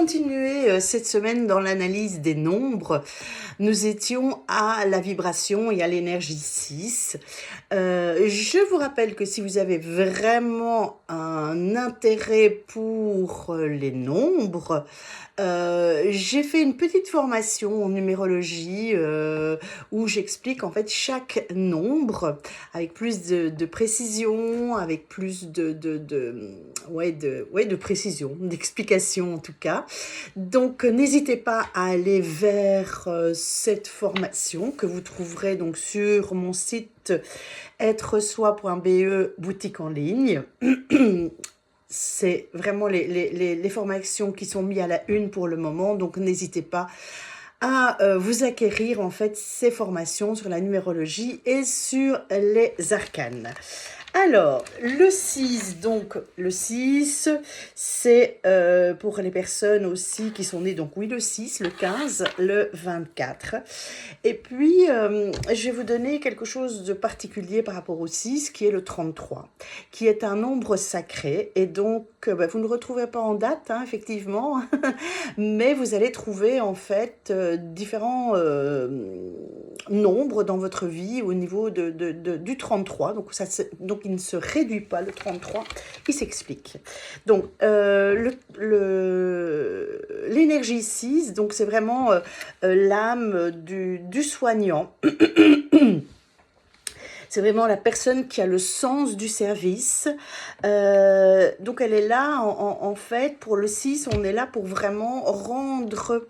continuer cette semaine dans l'analyse des nombres. Nous étions à la vibration et à l'énergie 6. Je vous rappelle que si vous avez vraiment un intérêt pour les nombres, j'ai fait une petite formation en numérologie où j'explique en fait chaque nombre avec plus de précision, avec plus de précision, d'explication en tout cas. Donc n'hésitez pas à aller vers cette formation que vous trouverez donc sur mon site êtresoi.be boutique en ligne. C'est vraiment les formations qui sont mises à la une pour le moment, donc n'hésitez pas à vous acquérir en fait ces formations sur la numérologie et sur les arcanes. Alors, le 6, donc le 6, c'est pour les personnes aussi qui sont nées, donc oui, le 6, le 15, le 24. Et puis, je vais vous donner quelque chose de particulier par rapport au 6, qui est le 33, qui est un nombre sacré. Et donc, vous ne le retrouverez pas en date, hein, effectivement, mais vous allez trouver en fait différents nombres dans votre vie au niveau du 33. Donc, il ne se réduit pas, le 33, il s'explique. Donc, l'énergie 6, donc c'est vraiment l'âme du soignant. C'est vraiment la personne qui a le sens du service. Donc, elle est là, en fait, pour le 6, on est là pour vraiment rendre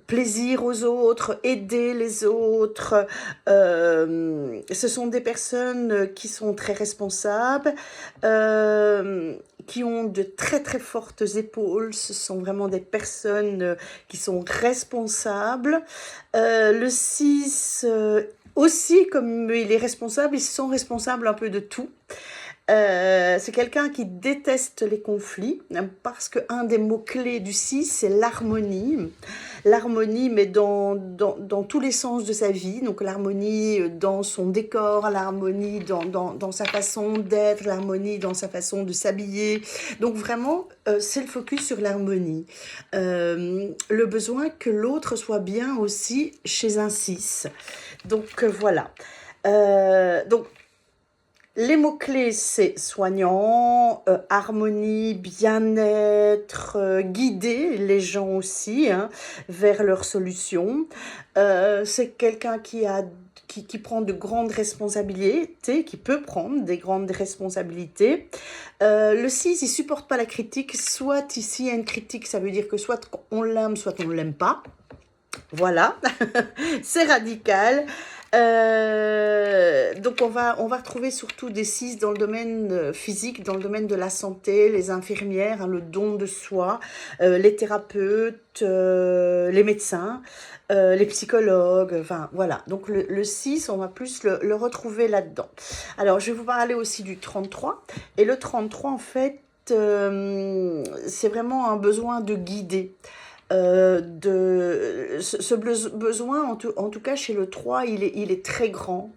plaisir aux autres, aider les autres. Ce sont des personnes qui sont très responsables, qui ont de très très fortes épaules. Ce sont vraiment des personnes qui sont responsables. Le 6, aussi, comme il est responsable, ils sont responsables un peu de tout. C'est quelqu'un qui déteste les conflits, parce qu'un des mots-clés du 6, c'est l'harmonie. L'harmonie, mais dans tous les sens de sa vie. Donc l'harmonie dans son décor, l'harmonie dans sa façon d'être, l'harmonie dans sa façon de s'habiller. Donc vraiment, c'est le focus sur l'harmonie. Le besoin que l'autre soit bien aussi chez un 6. Donc voilà. Donc, les mots-clés, c'est soignant, harmonie, bien-être, guider les gens aussi vers leurs solutions. C'est quelqu'un qui prend de grandes responsabilités, qui peut prendre des grandes responsabilités. Le 6, il supporte pas la critique. Soit ici, il y a une critique, ça veut dire que soit on l'aime, soit on ne l'aime pas. Voilà, c'est radical. Donc on va retrouver surtout des 6 dans le domaine physique, dans le domaine de la santé, les infirmières, le don de soi, les thérapeutes, les médecins, les psychologues, enfin voilà. Donc le 6, on va plus le retrouver là-dedans. Alors je vais vous parler aussi du 33. Et le 33, en fait, c'est vraiment un besoin de guider. Ce besoin, en tout cas chez le 3, il est très grand.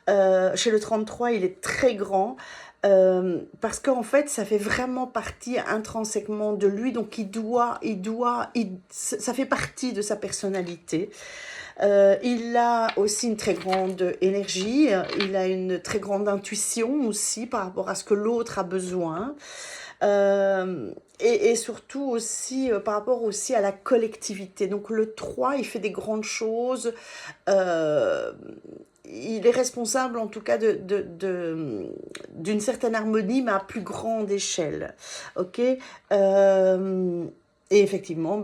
Chez le 33, il est très grand. Parce qu'en fait, ça fait vraiment partie intrinsèquement de lui. Donc, ça fait partie de sa personnalité. Il a aussi une très grande énergie. Il a une très grande intuition aussi par rapport à ce que l'autre a besoin. Et surtout aussi par rapport aussi à la collectivité. Donc le 3, il fait des grandes choses. Il est responsable en tout cas d'une certaine harmonie, mais à plus grande échelle. Ok. Et effectivement,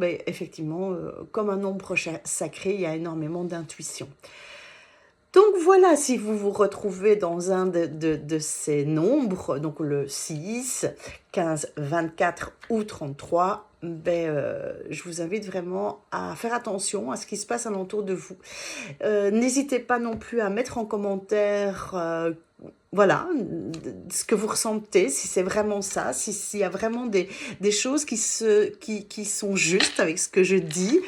comme un nombre sacré, il y a énormément d'intuition. Donc voilà, si vous vous retrouvez dans un de ces nombres, donc le 6, 15, 24 ou 33, je vous invite vraiment à faire attention à ce qui se passe alentour de vous. N'hésitez pas non plus à mettre en commentaire voilà, ce que vous ressentez, si c'est vraiment ça, s'il y a vraiment des choses qui sont justes avec ce que je dis.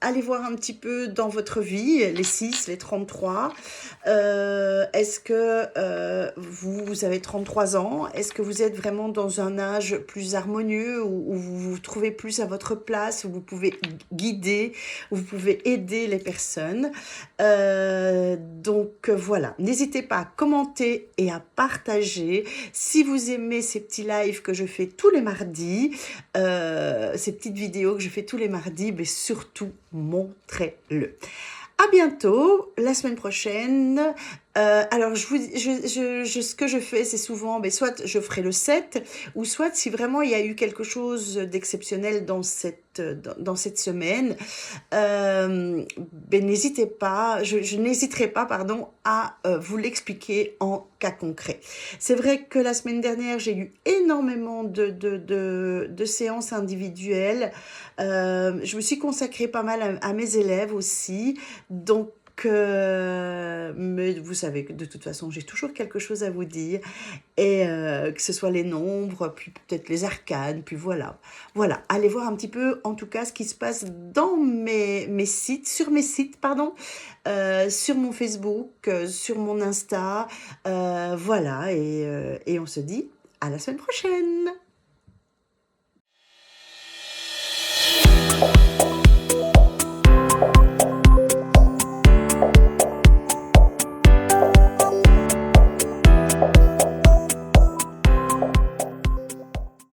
allez voir un petit peu dans votre vie, les 6, les 33. Est-ce que vous avez 33 ans? Est-ce que vous êtes vraiment dans un âge plus harmonieux où vous vous trouvez plus à votre place, où vous pouvez guider, où vous pouvez aider les personnes? Donc voilà, n'hésitez pas à commenter et à partager. Si vous aimez ces petits lives que je fais tous les mardis, ces petites vidéos que je fais tous les mardis, mais surtout montrez-le. À bientôt, la semaine prochaine. Alors, ce que je fais, c'est souvent, ben, soit je ferai le 7, ou soit si vraiment il y a eu quelque chose d'exceptionnel dans cette semaine, ben, n'hésitez pas, je n'hésiterai pas, pardon, à vous l'expliquer en cas concret. C'est vrai que la semaine dernière, j'ai eu énormément de séances individuelles. Je me suis consacrée pas mal à mes élèves aussi. Donc, mais vous savez que de toute façon, j'ai toujours quelque chose à vous dire. Et que ce soit les nombres, puis peut-être les arcanes, puis voilà. Voilà, allez voir un petit peu, en tout cas, ce qui se passe dans mes sites, sur mes sites, pardon, sur mon Facebook, sur mon Insta. Voilà, et on se dit à la semaine prochaine.